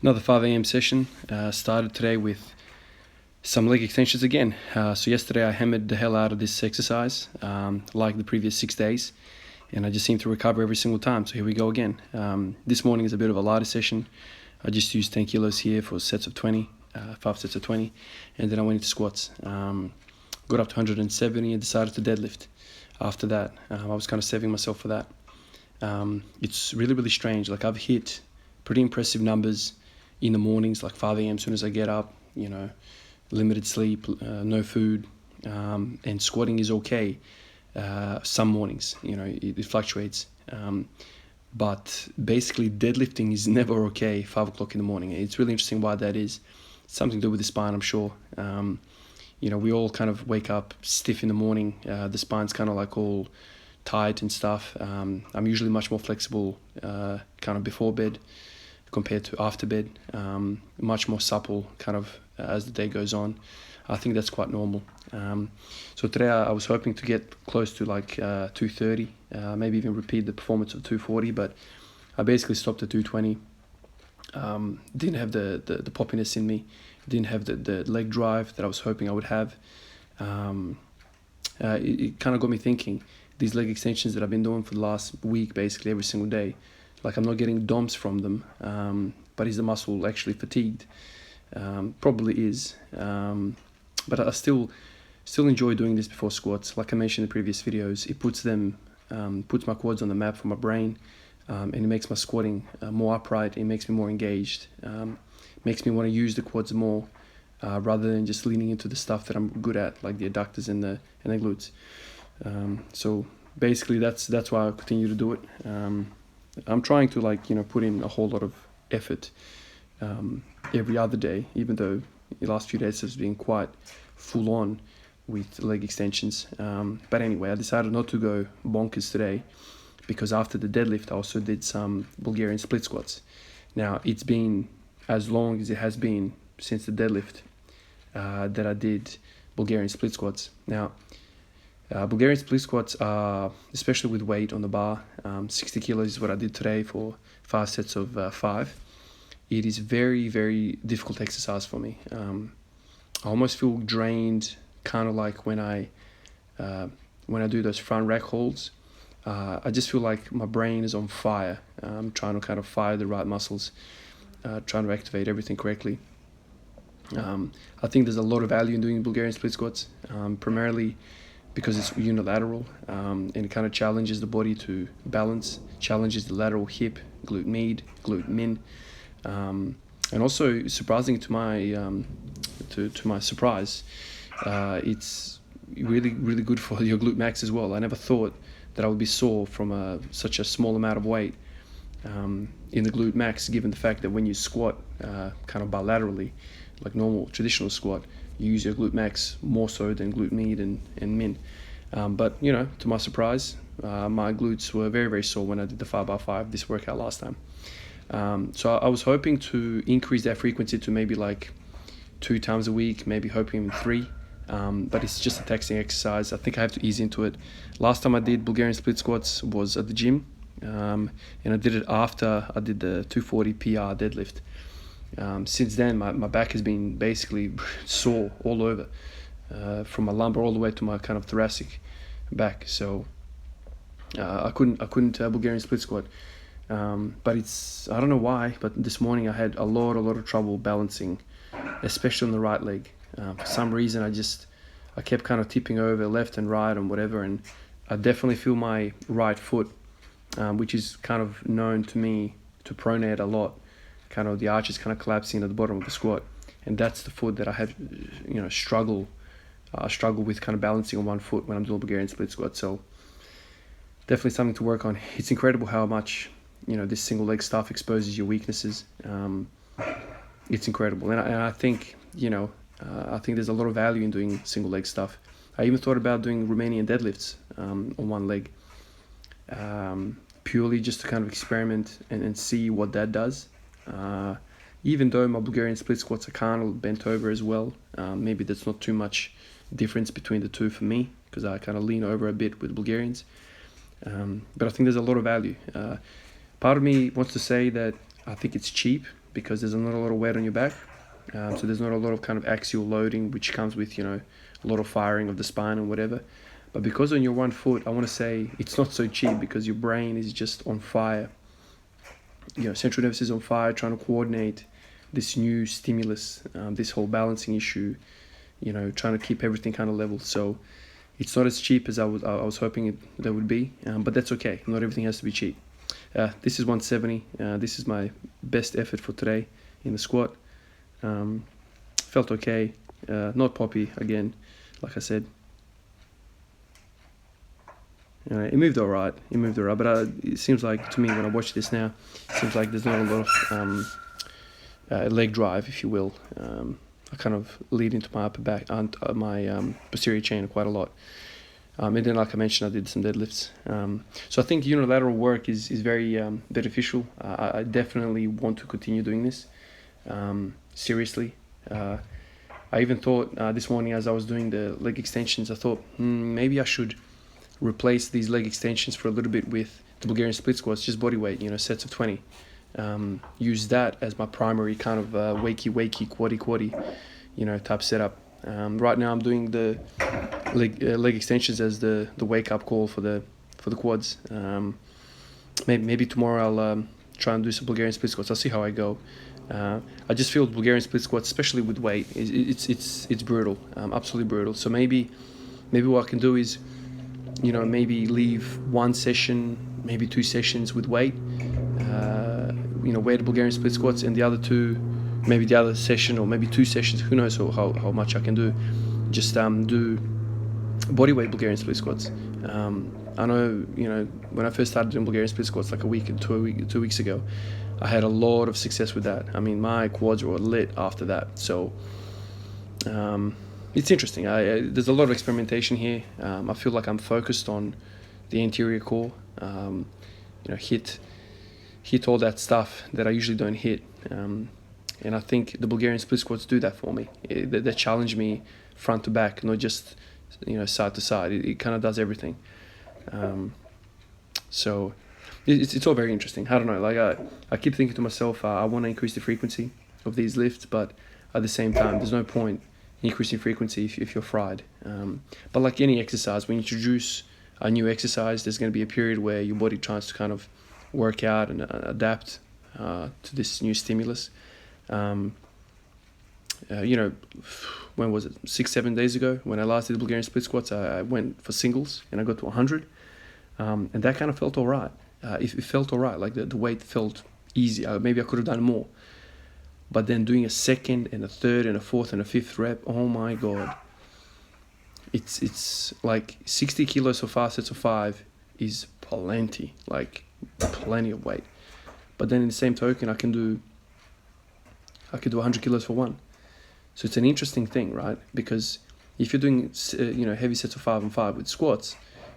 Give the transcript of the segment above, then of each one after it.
Another 5 a.m. session. Started today with some leg extensions again. So yesterday I hammered the hell out of this exercise, like the previous 6 days, and I just seem to recover every single time. So here we go again. This morning is a bit of a lighter session. I just used 10 kilos here for sets of 20, 5 sets of 20, and then I went into squats. Got up to 170 and decided to deadlift. After that, I was kind of saving myself for that. It's really strange. Like, I've hit pretty impressive numbers in the mornings, like 5 a.m. as soon as I get up, limited sleep, no food, and squatting is okay. Some mornings, it fluctuates. But basically deadlifting is never okay 5 o'clock in the morning. It's really interesting why that is. It's something to do with the spine, I'm sure. We all kind of wake up stiff in the morning. The spine's kind of like all tight and stuff. I'm usually much more flexible kind of before bed compared to after bed, much more supple kind of as the day goes on. I think that's quite normal. So today I was hoping to get close to like 230, maybe even repeat the performance of 240, but I basically stopped at 220. Didn't have the poppiness in me, didn't have the leg drive that I was hoping I would have. It kind of got me thinking, these leg extensions that I've been doing for the last week, basically every single day, like, I'm not getting DOMs from them, but is the muscle actually fatigued? Probably is, but I still enjoy doing this before squats. Like I mentioned in the previous videos, it puts my quads on the map for my brain, and it makes my squatting more upright. It makes me more engaged, makes me want to use the quads more, rather than just leaning into the stuff that I'm good at, like the adductors and the glutes. So basically that's why I continue to do it. I'm trying to put in a whole lot of effort every other day, even though the last few days has been quite full on with leg extensions. But anyway, I decided not to go bonkers today, because after the deadlift I also did some Bulgarian split squats. Now, it's been as long as it has been since the deadlift that I did Bulgarian split squats. Now, Bulgarian split squats are, especially with weight on the bar, 60 kilos is what I did today for 5 sets of 5. It is very difficult exercise for me. I almost feel drained, kind of like when I do those front rack holds. I just feel like my brain is on fire. I'm trying to kind of fire the right muscles, trying to activate everything correctly. I think there's a lot of value in doing Bulgarian split squats, primarily because it's unilateral, and it kind of challenges the body to balance, challenges the lateral hip, glute med, glute min, and also, surprising to my surprise, it's really good for your glute max as well. I never thought that I would be sore from such a small amount of weight in the glute max, given the fact that when you squat kind of bilaterally, like normal traditional squat, you use your glute max more so than glute med and min. But to my surprise, my glutes were very sore when I did the 5x5 this workout last time. So I was hoping to increase that frequency to maybe like 2 times a week, maybe hoping even 3. But it's just a taxing exercise. I think I have to ease into it. Last time I did Bulgarian split squats was at the gym, and I did it after I did the 240 PR deadlift. Since then, my back has been basically sore all over, from my lumbar all the way to my kind of thoracic back. So I couldn't Bulgarian split squat. But I don't know why, but this morning I had a lot of trouble balancing, especially on the right leg. For some reason I kept kind of tipping over left and right and whatever, and I definitely feel my right foot, which is kind of known to me to pronate a lot. Kind of the arch is kind of collapsing at the bottom of the squat, and that's the foot that I have struggle with kind of balancing on one foot when I'm doing Bulgarian split squat. So definitely something to work on. It's incredible how much this single leg stuff exposes your weaknesses. It's incredible, and I think I think there's a lot of value in doing single leg stuff. I even thought about doing Romanian deadlifts on one leg, purely just to kind of experiment and see what that does. Even though my Bulgarian split squats are kind of bent over as well, maybe there's not too much difference between the two for me, because I kind of lean over a bit with Bulgarians. But I think there's a lot of value. Part of me wants to say that I think it's cheap because there's not a lot of weight on your back. So there's not a lot of kind of axial loading, which comes with, a lot of firing of the spine and whatever. But because on your 1 foot, I want to say it's not so cheap because your brain is just on fire. Central nervous is on fire, trying to coordinate this new stimulus, this whole balancing issue, trying to keep everything kind of level. So it's not as cheap as I was hoping that would be, but that's okay. Not everything has to be cheap. This is 170. This is my best effort for today in the squat. Felt okay. Not poppy again, like I said. It moved alright. But it seems like to me when I watch this now, it seems like there's not a lot of leg drive, if you will. I kind of lead into my upper back and my posterior chain quite a lot. And then, like I mentioned, I did some deadlifts. So I think unilateral work is very beneficial. I definitely want to continue doing this seriously. I even thought this morning as I was doing the leg extensions, I thought maybe I should replace these leg extensions for a little bit with the Bulgarian split squats, just body weight, sets of 20. Use that as my primary kind of wakey, quaddy, type setup. Right now I'm doing the leg extensions as the wake up call for the quads. Maybe tomorrow I'll try and do some Bulgarian split squats. I'll see how I go. I just feel Bulgarian split squats, especially with weight, it's brutal, absolutely brutal. So maybe what I can do is, maybe leave one session, maybe 2 sessions with weight, weighted Bulgarian split squats, and the other 2, maybe the other session, or maybe 2 sessions, who knows how much I can do, just do bodyweight Bulgarian split squats. I know, when I first started doing Bulgarian split squats like a week and 2 weeks ago, I had a lot of success with that. I mean, my quads were lit after that. So it's interesting. There's a lot of experimentation here. I feel like I'm focused on the anterior core, hit all that stuff that I usually don't hit. And I think the Bulgarian split squats do that for me. They challenge me front to back, not just side to side. It kind of does everything. So it's all very interesting. I don't know. Like I keep thinking to myself, I want to increase the frequency of these lifts, but at the same time, there's no point increasing frequency if you're fried. But like any exercise, when you introduce a new exercise, there's going to be a period where your body tries to kind of work out and adapt to this new stimulus. When was it? 6-7 days ago, when I last did Bulgarian split squats, I went for singles and I got to 100, and that kind of felt all right. It felt all right. Like the weight felt easy. Maybe I could have done more. But then doing a second and a third and a fourth and a fifth rep, oh my God. It's like 60 kilos for 5 sets of 5 is plenty, like plenty of weight. But then in the same token, I can do 100 kilos for 1. So it's an interesting thing, right? Because if you're doing heavy sets of 5 and 5 with squats,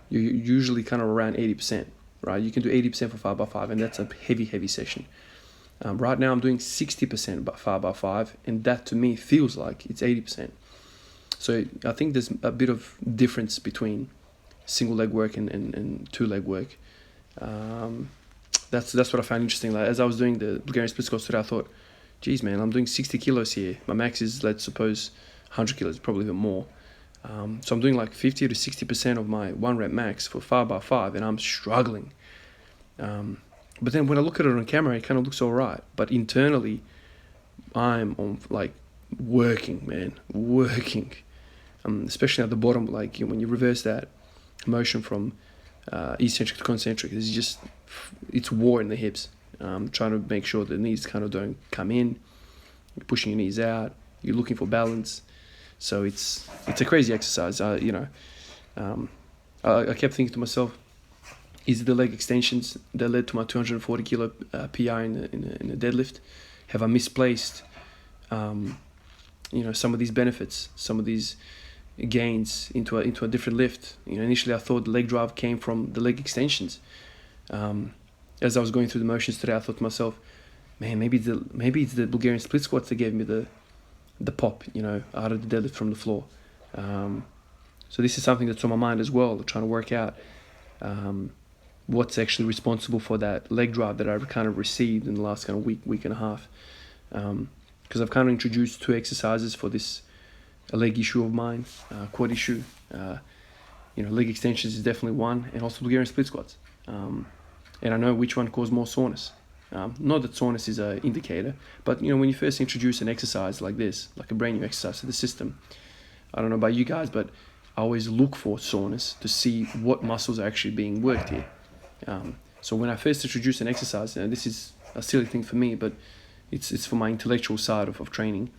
you're usually kind of around 80%, right? You can do 80% for 5x5, and that's a heavy session. Right now I'm doing 60% 5x5, and that to me feels like it's 80%. So I think there's a bit of difference between single leg work and 2 leg work. That's what I found interesting. Like, as I was doing the Bulgarian split squats today, I thought, geez, man, I'm doing 60 kilos here. My max is, let's suppose, 100 kilos, probably even more. So I'm doing like 50 to 60% of my 1 rep max for 5x5, and I'm struggling. But then when I look at it on camera, it kind of looks all right. But internally, I'm on like working, especially at the bottom. Like when you reverse that motion from eccentric to concentric, it's war in the hips. Trying to make sure the knees kind of don't come in. You're pushing your knees out. You're looking for balance. So it's a crazy exercise. I kept thinking to myself, is it the leg extensions that led to my 240 kilo PI in the deadlift? Have I misplaced, some of these benefits, some of these gains into a different lift? Initially I thought the leg drive came from the leg extensions. As I was going through the motions today, I thought to myself, man, maybe it's the Bulgarian split squats that gave me the pop, out of the deadlift from the floor. So this is something that's on my mind as well, trying to work out what's actually responsible for that leg drive that I kind of received in the last kind of week and a half. because I've kind of introduced 2 exercises for this a leg issue of mine, quad issue. Leg extensions is definitely one, and also Bulgarian split squats. And I know which one causes more soreness. Not that soreness is an indicator, but when you first introduce an exercise like this, like a brand new exercise to the system, I don't know about you guys, but I always look for soreness to see what muscles are actually being worked here. So when I first introduce an exercise, and this is a silly thing for me, but it's for my intellectual side of training,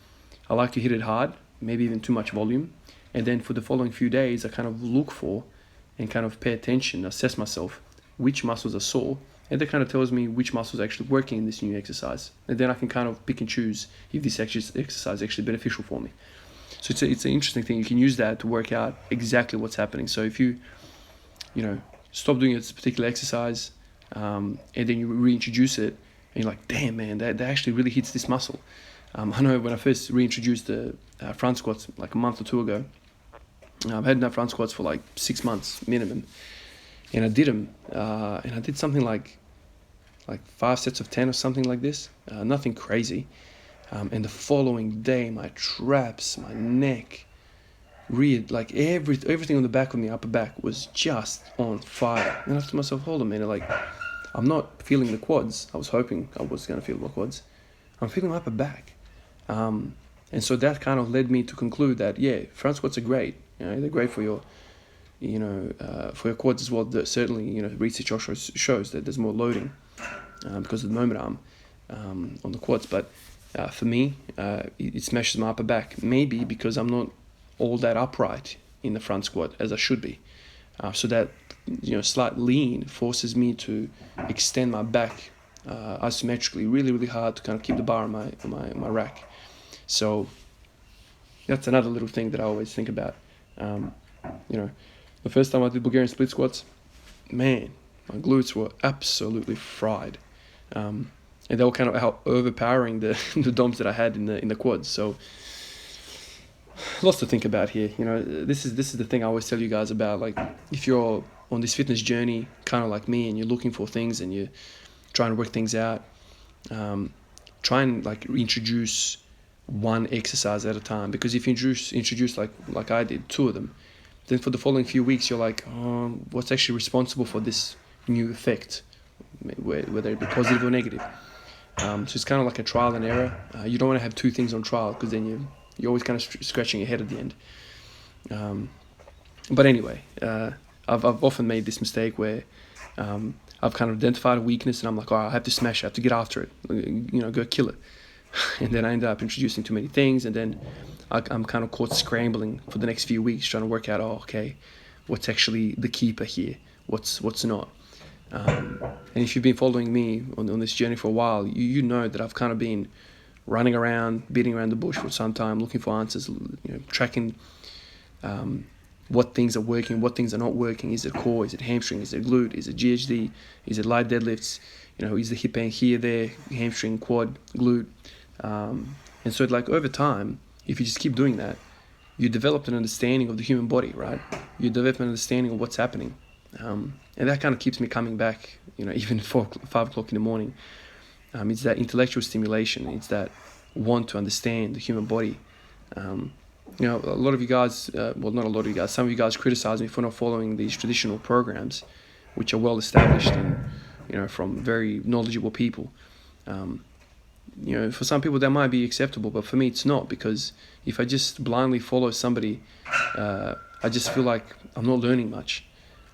I like to hit it hard, maybe even too much volume, and then for the following few days, I kind of look for and kind of pay attention, assess myself, which muscles are sore, and that kind of tells me which muscles are actually working in this new exercise. And then I can kind of pick and choose if this exercise is actually beneficial for me. So it's an interesting thing. You can use that to work out exactly what's happening. So if you stop doing this particular exercise, and then you reintroduce it, and you're like, damn, man, that actually really hits this muscle. I know when I first reintroduced the front squats like a month or 2 ago, I've had enough front squats for like 6 months minimum, and I did them, and I did something like 5 sets of 10 or something like this, nothing crazy. And the following day, my traps, my neck, rear, like everything on the back of the upper back was just on fire. And I thought to myself, hold on a minute, like I'm not feeling the quads. I was hoping I was going to feel my quads. I'm feeling my upper back. And so that kind of led me to conclude that, yeah, front squats are great. They're great for your, for your quads as well. Certainly, research also shows that there's more loading because of the moment arm on the quads. But for me, it smashes my upper back. Maybe because I'm not all that upright in the front squat as I should be. So that slight lean forces me to extend my back isometrically, really, really hard to kind of keep the bar on my rack. So that's another little thing that I always think about. The first time I did Bulgarian split squats, man, my glutes were absolutely fried. And they were kind of overpowering the DOMs that I had in the quads. So lots to think about here. This is the thing I always tell you guys about. Like, if you're on this fitness journey, kind of like me, and you're looking for things and you're trying to work things out, try and introduce one exercise at a time. Because if you introduce like I did, 2 of them, then for the following few weeks you're like, what's actually responsible for this new effect, whether it be positive or negative. So it's kind of like a trial and error. You don't want to have 2 things on trial, because then you're always kind of scratching your head at the end. But anyway, I've often made this mistake where I've kind of identified a weakness and I'm like, all right, I have to smash it, I have to get after it, go kill it. And then I end up introducing too many things, and then I'm kind of caught scrambling for the next few weeks trying to work out, okay, what's actually the keeper here, what's not. And if you've been following me on this journey for a while, you know that I've kind of been running around, beating around the bush for some time, looking for answers, tracking what things are working, what things are not working. Is it core? Is it hamstring? Is it glute? Is it GHD? Is it light deadlifts? Is the hip pain here, there, hamstring, quad, glute? And so over time, if you just keep doing that, you develop an understanding of the human body, right? You develop an understanding of what's happening. And that kind of keeps me coming back, even at 5 o'clock in the morning. It's that intellectual stimulation. It's that want to understand the human body. A lot of you guys, well, not a lot of you guys, some of you guys criticize me for not following these traditional programs, which are well established and, from very knowledgeable people. For some people that might be acceptable, but for me it's not, because if I just blindly follow somebody, I just feel like I'm not learning much.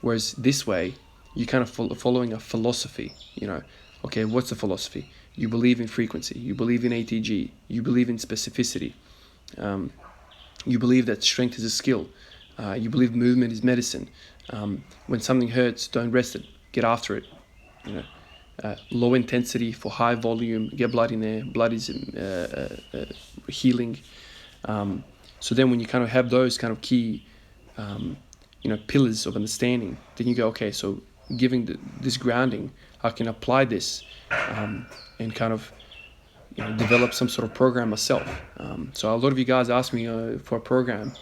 Whereas this way, you're kind of following a philosophy. Okay, what's the philosophy? You believe in frequency, you believe in ATG, you believe in specificity, you believe that strength is a skill, you believe movement is medicine. When something hurts, don't rest it, get after it. Low intensity for high volume, get blood in there, blood is healing. So then when you kind of have those kind of key pillars of understanding, then you go, okay, so giving this grounding, I can apply this and kind of develop some sort of program myself. So a lot of you guys ask me for a program,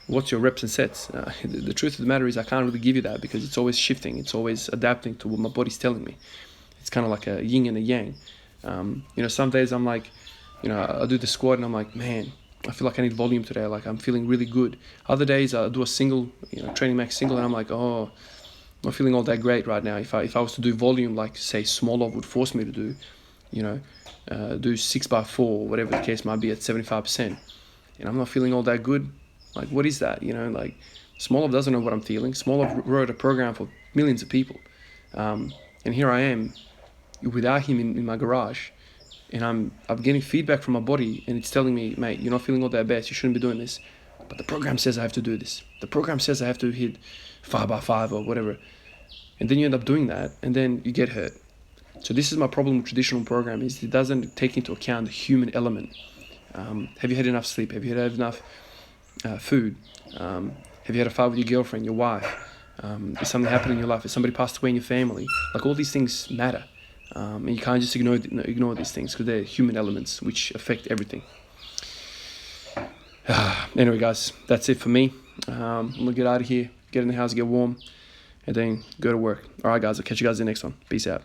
what's your reps and sets? The truth of the matter is I can't really give you that, because it's always shifting, it's always adapting to what my body's telling me. It's kind of like a yin and a yang. Some days I'm like, I do the squat and I'm like, man, I feel like I need volume today. Like I'm feeling really good. Other days I do a single, training max single, and I'm like, oh, I'm not feeling all that great right now. If I was to do volume, like say Smolov would force me to do, do 6x4, whatever the case might be, at 75%, and I'm not feeling all that good. Like, what is that? Like, Smolov doesn't know what I'm feeling. Smolov wrote a program for millions of people, and here I am without him in my garage, and I'm getting feedback from my body, and it's telling me, mate, you're not feeling all that best. You shouldn't be doing this. But the program says I have to do this. The program says I have to hit 5x5 or whatever, and then you end up doing that, and then you get hurt. So this is my problem with traditional programming, is it doesn't take into account the human element. Have you had enough sleep? Have you had enough food? Have you had a fight with your girlfriend, your wife? Is something happening in your life? Has somebody passed away in your family? Like, all these things matter. And you can't just ignore these things, because they're human elements which affect everything. Anyway, guys, that's it for me. I'm going to get out of here, get in the house, get warm, and then go to work. All right, guys, I'll catch you guys in the next one. Peace out.